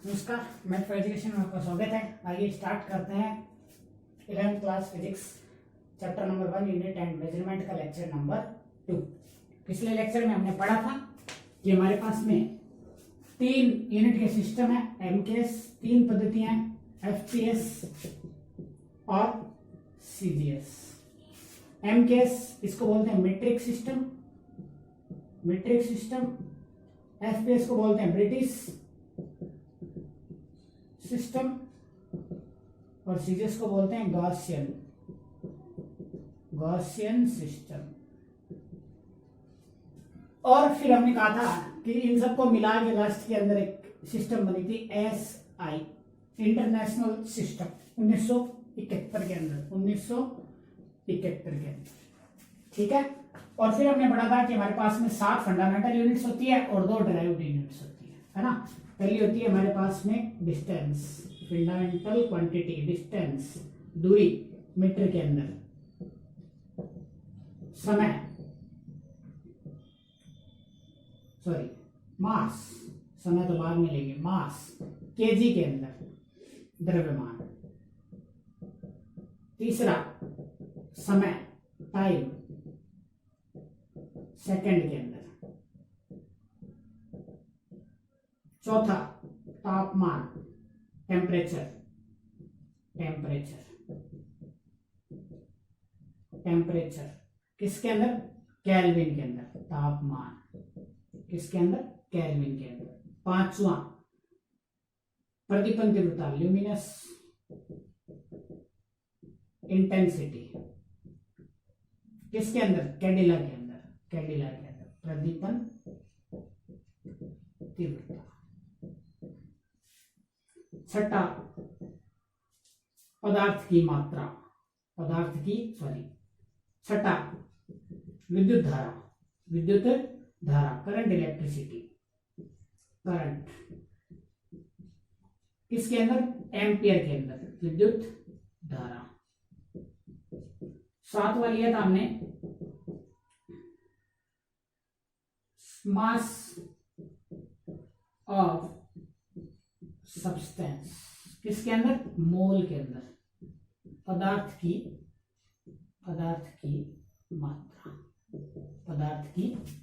नमस्कार, math for education में आपका स्वागत है। आइए स्टार्ट करते हैं 11th class physics chapter number 1 unit and measurement का लेक्चर नंबर 2। पिछले लेक्चर में हमने पढ़ा था कि हमारे पास में 3 यूनिट के सिस्टम है, एमकेएस, 3 पद्धतियां, एफपीएस और सीजीएस। एमकेएस इसको बोलते हैं मीट्रिक सिस्टम, एफपीएस को बोलते हैं ब्रिटिश सिस्टम और सीजीएस को बोलते हैं गॉसियन सिस्टम। और फिर हमने कहा था कि इन सबको मिला के लास्ट के अंदर एक सिस्टम बनी थी एसआई, इंटरनेशनल सिस्टम, 1971 के अंदर, ठीक है। और फिर हमने पढ़ा था कि हमारे पास में 7 फंडामेंटल यूनिट्स होती है और 2 डिराइव्ड यूनिट्स होती है ना। पहली होती है हमारे पास में डिस्टेंस, फंडामेंटल क्वांटिटी, डिस्टेंस दूरी मीटर के अंदर, समय मास, समय तो बाद में लेंगे, मास केजी के अंदर, द्रव्यमान। तीसरा समय, टाइम, सेकंड के अंदर। चौथा तापमान, टेम्परेचर किसके अंदर? केल्विन के अंदर। तापमान किसके अंदर? केल्विन के अंदर। पांचवा प्रदीपन तीव्रता, ल्यूमिनस इंटेंसिटी, किसके अंदर? कैडिला के अंदर प्रदीपन तीव्रता। छठा छठा विद्युत धारा, करंट, इलेक्ट्रिसिटी, करंट किसके अंदर? एम्पियर के अंदर, विद्युत धारा। 7वां लिया था हमने मास ऑफ सब्सटेंस, किसके अंदर? मोल के अंदर, पदार्थ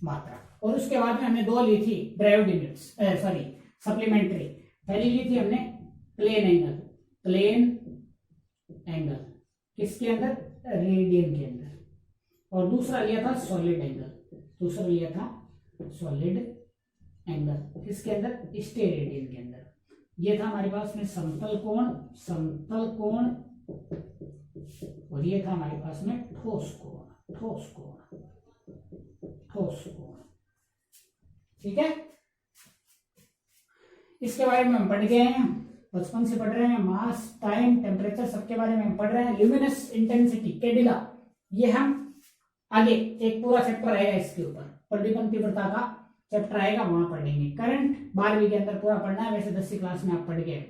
मात्रा। और उसके बाद में हमने 2 ली थी ड्राइव्ड यूनिट्स, सप्लीमेंट्री। पहली ली थी हमने प्लेन एंगल, किसके अंदर? रेडियन के अंदर। और दूसरा लिया था सॉलिड एंगल, किसके अंदर? स्टेरेडियन के अंदर। ये था हमारे पास में समतल कोण और ये था हमारे पास में ठोस कोण, ठीक है। इसके बारे में हम पढ़ गए हैं, बचपन से पढ़ रहे हैं। मास, टाइम, टेम्परेचर सबके बारे में हम पढ़ रहे हैं। ल्यूमिनस इंटेंसिटी, कैडिला, ये हम आगे एक पूरा चैप्टर आएगा इसके ऊपर, प्रदीपन तीव्रता का चैप्टर आएगा, वहां पढ़ेंगे। करंट 12वीं के अंदर पूरा पढ़ना है, वैसे 10वीं क्लास में आप पढ़ गए।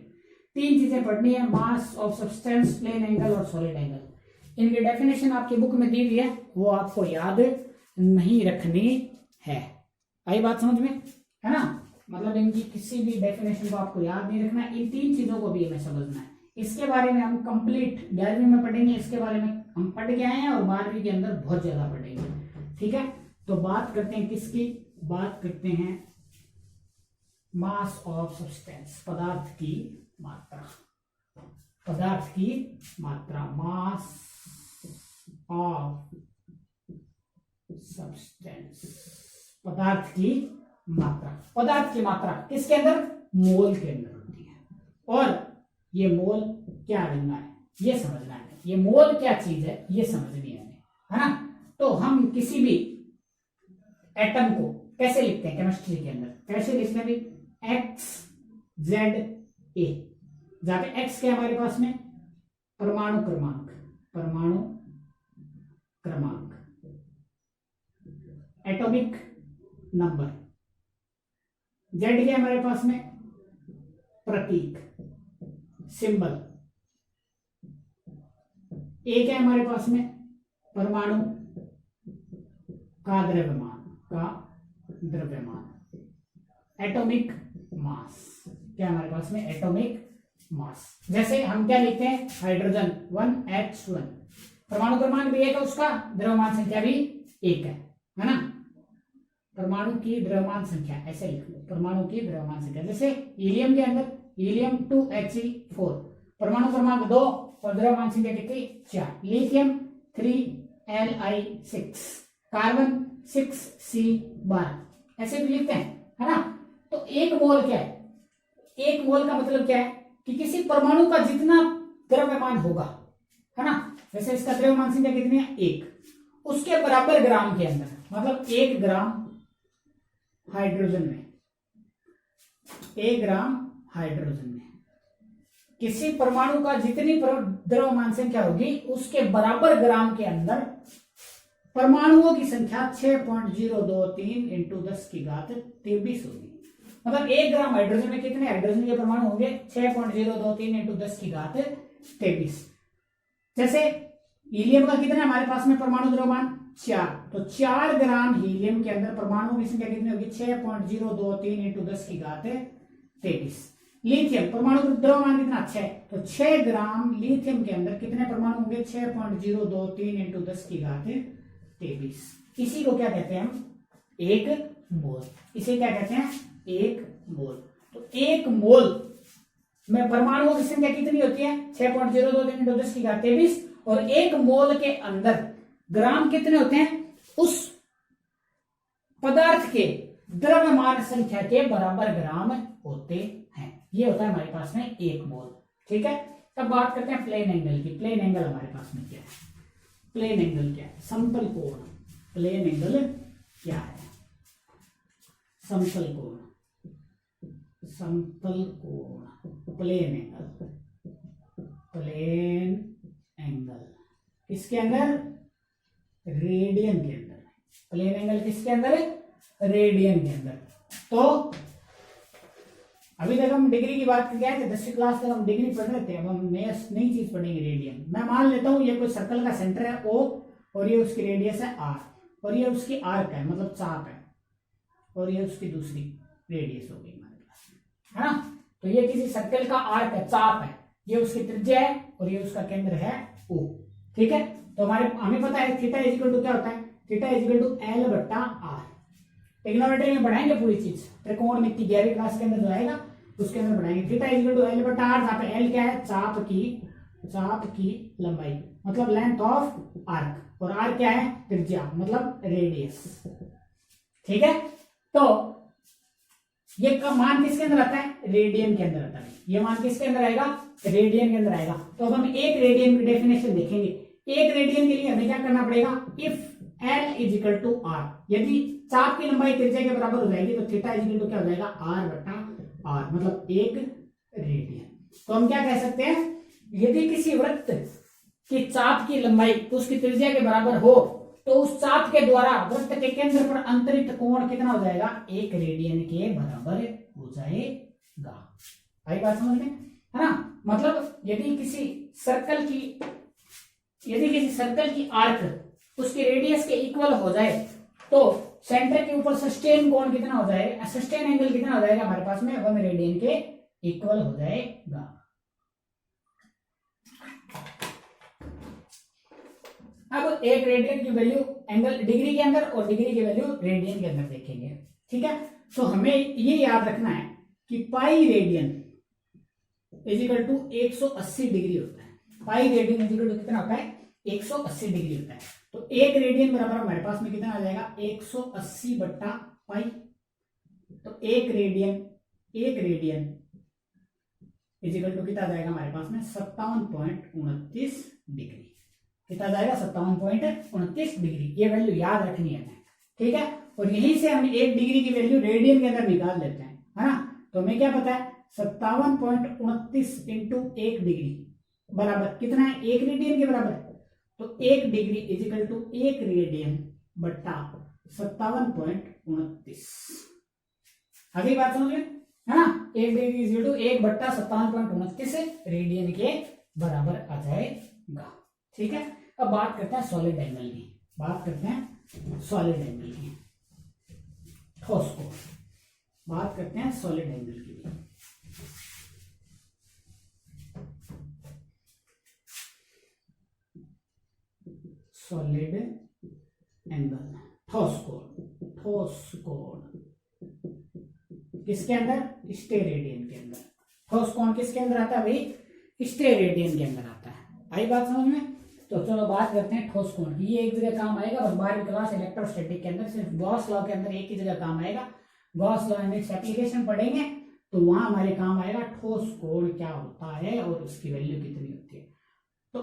3 चीजें पढ़नी है, mass of substance, plane angle और सॉलिड एंगल। इनकी डेफिनेशन आपकी बुक में दी हुई है, वो आपको याद नहीं रखनी है। आई बात समझ में, है ना? मतलब इनकी किसी भी डेफिनेशन को आपको याद नहीं रखना है, इन 3 चीजों को भी हमें समझना है। इसके बारे में हम कंप्लीट 11वीं में पढ़ेंगे, इसके बारे में हम पढ़ के आए हैं और 12वीं के अंदर बहुत ज्यादा पढ़ेंगे, ठीक है। तो बात करते हैं किसकी? बात करते हैं मास ऑफ सब्सटेंस, पदार्थ की मात्रा, मास ऑफ सब्सटेंस, पदार्थ की मात्रा किसके अंदर? मोल के अंदर होती है। और ये मोल क्या बनना है ये समझना है, ये मोल क्या चीज है ये समझनी है, ना? तो हम किसी भी एटम को कैसे लिखते हैं केमिस्ट्री के अंदर? कैसे लिखते हैं भाई? XZA, जहां पे X क्या हमारे पास में? परमाणु क्रमांक, एटॉमिक नंबर। Z क्या हमारे पास में? प्रतीक, सिंबल। A क्या हमारे पास में? परमाणु का द्रव्यमान, एटॉमिक मास, क्या है हमारे पास में, एटॉमिक मास। जैसे हम क्या लिखते हैं, हाइड्रोजन 1H1, परमाणु क्रमांक भी एक है उसका, द्रव्यमान संख्या भी एक है ना। परमाणु की द्रव्यमान संख्या ऐसे लिख लो, परमाणु की द्रव्यमान संख्या। जैसे हीलियम के अंदर हीलियम 2He4, परमाणु क्रमांक 2 और द्रव्यमान संख्या कितनी, 4। लिथियम 3Li6, कार्बन 6C12, ऐसे भी लिखते हैं, है ना। तो एक मोल क्या है, एक मोल का मतलब क्या है कि किसी परमाणु का जितना द्रव्यमान होगा, है ना, जैसे इसका द्रव्यमान संख्या कितनी है, 1, उसके बराबर ग्राम के अंदर, मतलब 1 ग्राम हाइड्रोजन में, 1 ग्राम हाइड्रोजन में किसी परमाणु का जितनी द्रव्यमान संख्या होगी उसके बराबर ग्राम के अंदर परमाणुओं की संख्या 6.023 इंटू 10⁻23 होगी। मतलब 1 ग्राम हाइड्रोजन में कितने हाइड्रोजन के परमाणु होंगे, 6.023 इंटू 10⁻23। जैसे हीलियम का कितना है हमारे पास में परमाणु द्रव्यमान, 4, तो 4 ग्राम हीलियम के अंदर परमाणुओं की संख्या कितनी होगी, 6.023 इंटू 10⁻23। लिथियम परमाणु द्रव्यमान कितना, 6, तो 6 ग्राम लिथियम के अंदर कितने परमाणु होंगे, 6.023 इंटू 10⁻23। इसी को क्या कहते हैं हम, एक मोल। इसे क्या कहते हैं, एक मोल। तो एक मोल में परमाणुओं की संख्या कितनी होती है, 6.023 इंटू 10⁻23, और एक मोल के अंदर ग्राम कितने होते हैं, उस पदार्थ के द्रव्यमान संख्या के बराबर ग्राम होते हैं। ये होता है हमारे पास में एक मोल। ठीक है, अब बात करते हैं प्लेन एंगल की। प्लेन एंगल हमारे पास में क्या है, प्लेन एंगल क्या है, समतल कोण। प्लेन एंगल क्या है, समतल कोण, समतल कोण, प्लेन एंगल। प्लेन एंगल किसके अंदर, रेडियन के अंदर। प्लेन एंगल किसके अंदर है, रेडियन के अंदर। तो अभी तक हम डिग्री की बात किया है, 10वीं क्लास तक हम डिग्री पढ़ रहे थे, अब हम नई चीज पढ़ेंगे, रेडियन। मैं मान लेता हूं ये कोई सर्कल का सेंटर है O, और ये उसकी रेडियस है R, और ये उसकी आर्क है, मतलब चाप है, और ये उसकी दूसरी रेडियस हो गई हमारे पास, है ना। तो ये किसी सर्कल का आर्क है, चाप है, ये उसकी त्रिज्या है, और ये उसका केंद्र है O। ठीक है, तो हमें पता है थीटा इक्वल टू क्या होता है, theta equal to L/R। Trigonometry में पढ़ाएंगे पूरी चीज, त्रिकोणमिति 11वीं क्लास के अंदर जो आएगा उसके अंदर पढ़ाएंगे। थीटा इक्वल टू L/R, जहां पे L क्या है, चाप की लंबाई, मतलब लेंथ ऑफ आर्क, और R क्या है, त्रिज्या, मतलब रेडियस। ठीक है, तो ये का मान किसके अंदर आता है, रेडियन के अंदर आता है। ये मान किसके अंदर आएगा, रेडियन के अंदर आएगा। तो अब हम एक रेडियन की डेफिनेशन देखेंगे। एक रेडियन के लिए हमें क्या करना पड़ेगा, if L is equal to R, यदि चाप की लंबाई त्रिज्या के बराबर हो जाएगी तो थीटा इज इक्वल टू क्या हो जाएगा, R/R, मतलब 1 रेडियन। तो हम क्या कह सकते हैं, यदि किसी वृत्त की चाप की लंबाई उसकी त्रिज्या के बराबर हो तो उस चाप के द्वारा वृत्त के केंद्र पर अंतरित कोण कितना हो जाएगा, 1 रेडियन के बराबर हो जाएगा। आई बात समझ में, है ना। मतलब यदि किसी सर्कल की आर्क उसकी रेडियस के इक्वल हो जाए तो सेंटर के ऊपर सस्टेन कोण कितना हो जाएगा, सस्टेन एंगल कितना हो जाएगा हमारे पास में, 1 रेडियन के इक्वल हो जाएगा। अब एक रेडियन की वैल्यू एंगल डिग्री के अंदर और डिग्री की वैल्यू रेडियन के अंदर देखेंगे। ठीक है, तो हमें ये याद रखना है कि pi radian is equal to 180 degree होता है। Pi radian is equal to कितना होता है, 180 डिग्री होता है। तो 1 रेडियन बराबर हमारे पास में कितना आ जाएगा, 180/पाई। तो 1 रेडियन इज इक्वल टू कितना आ जाएगा हमारे पास में, 57.29 डिग्री। कितना जाएगा, 57.29 डिग्री। ये वैल्यू याद रखनी है। ठीक है, और यहीं से हम 1 डिग्री की वैल्यू रेडियन के अंदर निकाल लेते हैं, है ना। तो हमें क्या पता है, 57.29 इंटू 1 डिग्री बराबर कितना है, 1 रेडियन के बराबर। तो 1 degree is equal to 1 radian बट्टा 57.29। अगली बात समझ में, है ना। 1 degree is equal to 1/57.29 radian के बराबर आ जाएगा। ठीक है, अब बात करते हैं सॉलिड एंगल की। ठोस को बात करते हैं सॉलिड एंगल की। सॉलिड एंगल, ठोस कोण किसके अंदर, स्टेरेडियन के अंदर। ठोस कोण किसके अंदर आता है भाई, स्टेरेडियन के अंदर आता है। आई बात समझ में। तो चलो बात करते हैं ठोस कोण की। ये एक जगह काम आएगा बस 12वीं क्लास इलेक्ट्रोस्टैटिक के अंदर, सिर्फ गॉस लॉ के अंदर एक ही जगह काम आएगा। Gauss law and its application पढ़ेंगे तो वहां हमारे काम आएगा ठोस कोण क्या होता है और उसकी वैल्यू कितनी होती है। तो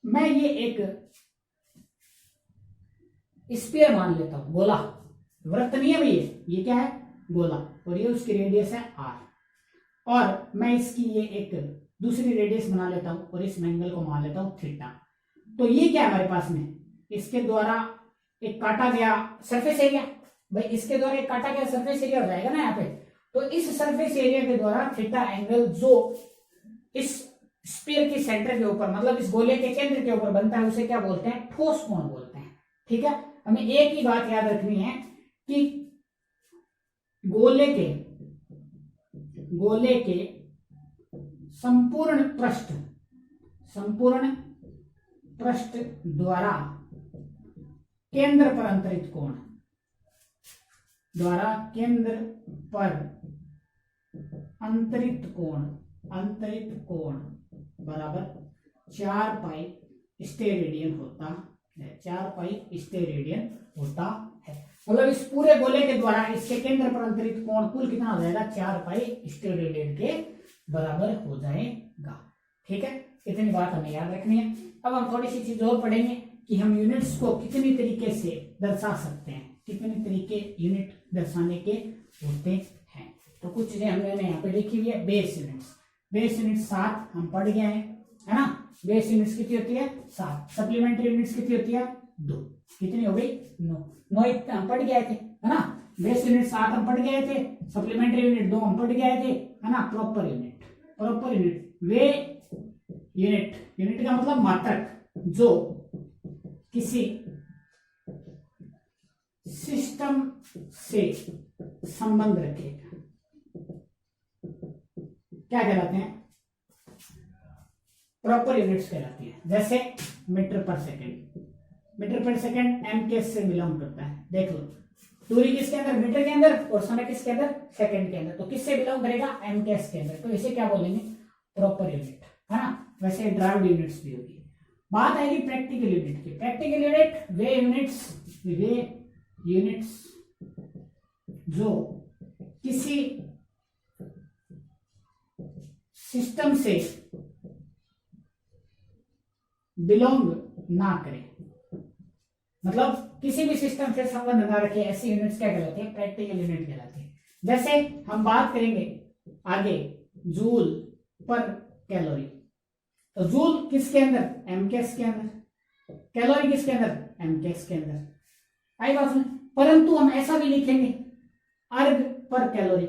मैं ये एक स्फीयर मान लेता हूं, गोला, वृत्त नहीं है भैया, ये क्या है, गोला, और ये उसकी रेडियस है r, और मैं इसकी ये एक दूसरी रेडियस बना लेता हूं और इस एंगल को मान लेता हूं थीटा। तो ये क्या है हमारे पास में, इसके द्वारा एक काटा गया सरफेस एरिया, भाई इसके द्वारा एक काटा गया सरफेस एरिया हो जाएगा ना यहाँ पे। तो इस सरफेस एरिया के द्वारा थीटा एंगल जो इस स्फीयर के सेंटर के ऊपर, मतलब इस गोले के केंद्र के ऊपर बनता है, उसे क्या बोलते हैं, ठोस कोण बोलते हैं। ठीक है, हमें एक ही बात याद रखनी है कि गोले के संपूर्ण पृष्ठ द्वारा केंद्र पर अंतरित कोण बराबर 4 पाई स्टेरेडियन होता है। 4 पाई स्टेरेडियन होता है, मतलब इस पूरे गोले के द्वारा इसके केंद्र पर अंतरित कोण कुल कितना हो जाएगा, 4 पाई स्टेरेडियन के बराबर हो जाएगा। ठीक है, इतनी बात हमें याद रखनी है। अब हम थोड़ी सी चीज और पढ़ेंगे कि हम यूनिट्स को कितनी तरीके से दर्शा सकते हैं, कितने तरीके यूनिट दर्शाने के होते हैं। तो कुछ चीजें हमने यहाँ पे लिखी हुई है। बेस यूनिट 7 हम पढ़ गए हैं, है ना। बेस यूनिट्स कितनी होती है, 7। सप्लीमेंट्री यूनिट्स कितनी होती है, 2। कितनी हो गई, 9 इतने हम पढ़ गए थे, है ना। बेस यूनिट 7 हम पढ़ गए थे, सप्लीमेंट्री यूनिट 2 हम पढ़ गए थे, है ना। प्रॉपर यूनिट वे यूनिट का मतलब मात्रक जो किसी सिस्टम से संबंध रखेगा, क्या कहलाते हैं, प्रॉपर यूनिट्स कहलाती है। जैसे मीटर पर सेकंड एमकेएस से बिलोंग करता है। देख लो, दूरी किसके अंदर, मीटर के अंदर, और समय किसके अंदर, सेकंड के अंदर। तो किससे बिलोंग करेगा, एमकेएस के अंदर। तो इसे क्या बोलेंगे, प्रॉपर यूनिट, है ना। वैसे ड्राइव्ड यूनिट्स भी होगी। बात आएगी प्रैक्टिकल यूनिट की। प्रैक्टिकल यूनिट वे यूनिट्स जो किसी सिस्टम से बिलोंग ना करे, मतलब किसी भी सिस्टम से संबंध ना रखे, ऐसी यूनिट्स क्या कहलाती है, प्रैक्टिकल यूनिट कहलाती है। जैसे हम बात करेंगे आगे जूल पर कैलोरी, तो जूल किसके अंदर, एमकेएस के अंदर, कैलोरी किसके अंदर, एमकेएस के अंदर। आई बात सुन। परंतु हम ऐसा भी लिखेंगे अर्ग पर कैलोरी,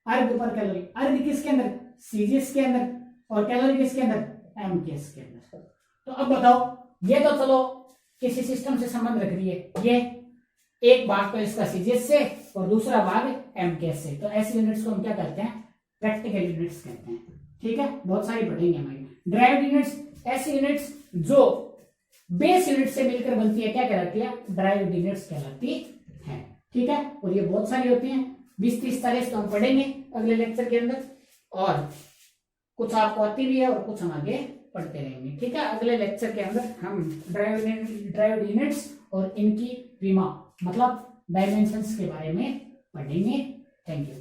अर्ग किसके अंदर, सीजीएस के अंदर, और कैलोरी किसके अंदर, एमकेएस के अंदर। तो अब बताओ, ये तो चलो किसी सिस्टम से संबंध रख रही है, ये एक भाग तो इसका सीजीएस से और दूसरा भाग एमकेएस से। तो ऐसी यूनिट्स को हम क्या कहते हैं, प्रैक्टिकल यूनिट्स कहते हैं। ठीक है, बहुत सारी पढ़ेंगे हमारी। ड्राइव्ड यूनिट्स, ऐसी यूनिट्स जो बेस यूनिट से मिलकर बनती है, क्या कहलाती है, ड्राइव्ड यूनिट्स कहलाती है। ठीक है, और ये बहुत सारी होती हैं, 20, 30, 40 तो हम पढ़ेंगे अगले लेक्चर के अंदर, और कुछ आपको आती भी है और कुछ हम आगे पढ़ते रहेंगे। ठीक है, अगले लेक्चर के अंदर हम ड्राइव्ड यूनिट्स और इनकी विमा मतलब डायमेंशंस के बारे में पढ़ेंगे। Thank you.